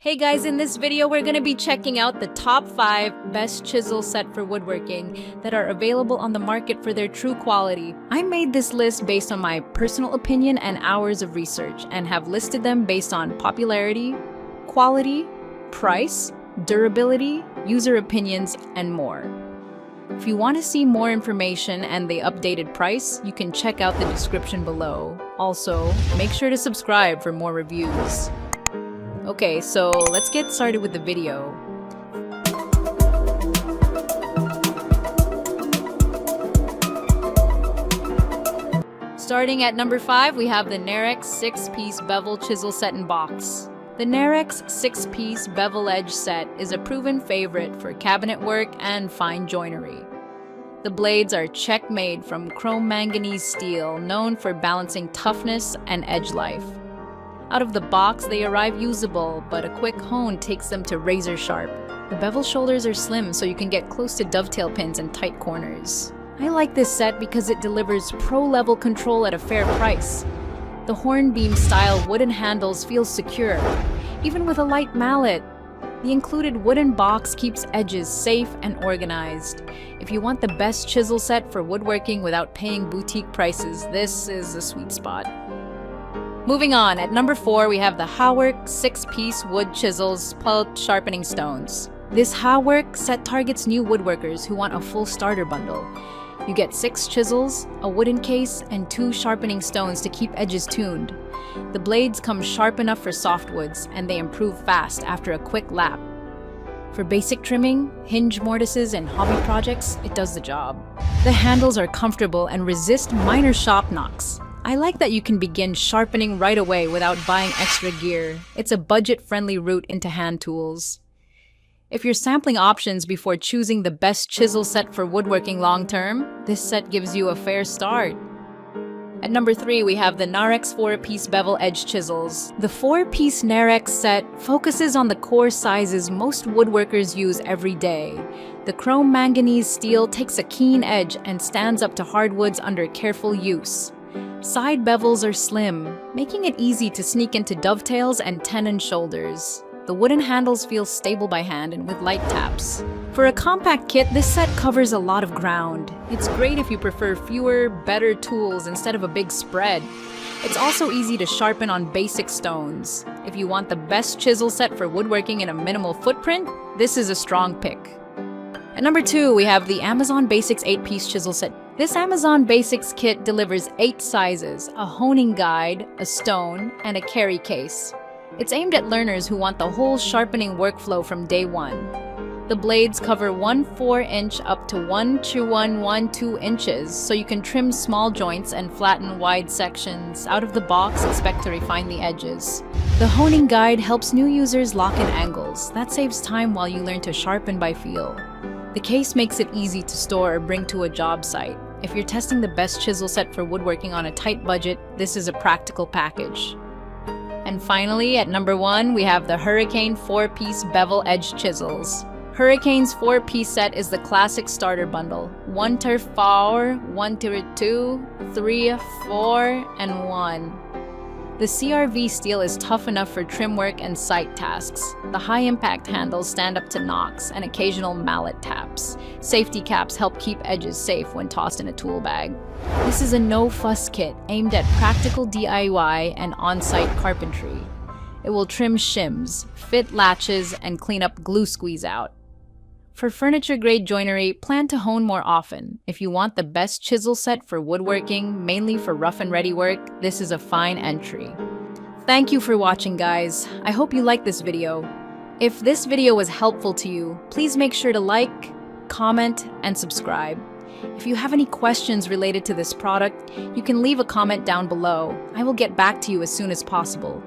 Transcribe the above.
Hey guys, in this video we're going to be checking out the top 5 best chisel set for woodworking that are available on the market for their true quality. I made this list based on my personal opinion and hours of research and have listed them based on popularity, quality, price, durability, user opinions, and more. If you want to see more information and the updated price, you can check out the description below. Also, make sure to subscribe for more reviews. Okay, so let's get started with the video. Starting at number 5, we have the Narex 6-piece bevel chisel set in box. The Narex 6-piece bevel edge set is a proven favorite for cabinet work and fine joinery. The blades are check-made from chrome manganese steel, known for balancing toughness and edge life. Out of the box, they arrive usable, but a quick hone takes them to razor sharp. The bevel shoulders are slim, so you can get close to dovetail pins and tight corners. I like this set because it delivers pro-level control at a fair price. The hornbeam-style wooden handles feel secure, even with a light mallet. The included wooden box keeps edges safe and organized. If you want the best chisel set for woodworking without paying boutique prices, this is the sweet spot. Moving on, at number 4, we have the HAWERK 6-piece wood chisels plus sharpening stones. This HAWERK set targets new woodworkers who want a full starter bundle. You get 6 chisels, a wooden case, and 2 sharpening stones to keep edges tuned. The blades come sharp enough for softwoods, and they improve fast after a quick lap. For basic trimming, hinge mortises, and hobby projects, it does the job. The handles are comfortable and resist minor shop knocks. I like that you can begin sharpening right away without buying extra gear. It's a budget-friendly route into hand tools. If you're sampling options before choosing the best chisel set for woodworking long-term, this set gives you a fair start. At number 3, we have the Narex 4-piece bevel edge chisels. The 4-piece Narex set focuses on the core sizes most woodworkers use every day. The chrome manganese steel takes a keen edge and stands up to hardwoods under careful use. Side bevels are slim, making it easy to sneak into dovetails and tenon shoulders. The wooden handles feel stable by hand and with light taps. For a compact kit, this set covers a lot of ground. It's great if you prefer fewer, better tools instead of a big spread. It's also easy to sharpen on basic stones. If you want the best chisel set for woodworking in a minimal footprint, this is a strong pick. At number 2, we have the Amazon Basics 8-piece chisel set. This Amazon Basics kit delivers 8 sizes, a honing guide, a stone, and a carry case. It's aimed at learners who want the whole sharpening workflow from day one. The blades cover 1 4-inch up to 1 2 inches, so you can trim small joints and flatten wide sections. Out of the box, expect to refine the edges. The honing guide helps new users lock in angles. That saves time while you learn to sharpen by feel. The case makes it easy to store or bring to a job site. If you're testing the best chisel set for woodworking on a tight budget, this is a practical package. And finally, at number 1, we have the Hurricane 4-piece bevel edge chisels. Hurricane's 4-piece set is the classic starter bundle. 1 tier 4, 1 tier 2, 3, 4, and 1. The CRV steel is tough enough for trim work and site tasks. The high-impact handles stand up to knocks and occasional mallet taps. Safety caps help keep edges safe when tossed in a tool bag. This is a no-fuss kit aimed at practical DIY and on-site carpentry. It will trim shims, fit latches, and clean up glue squeeze out. For furniture-grade joinery, plan to hone more often. If you want the best chisel set for woodworking, mainly for rough and ready work, this is a fine entry. Thank you for watching, guys. I hope you liked this video. If this video was helpful to you, please make sure to like, comment, and subscribe. If you have any questions related to this product, you can leave a comment down below. I will get back to you as soon as possible.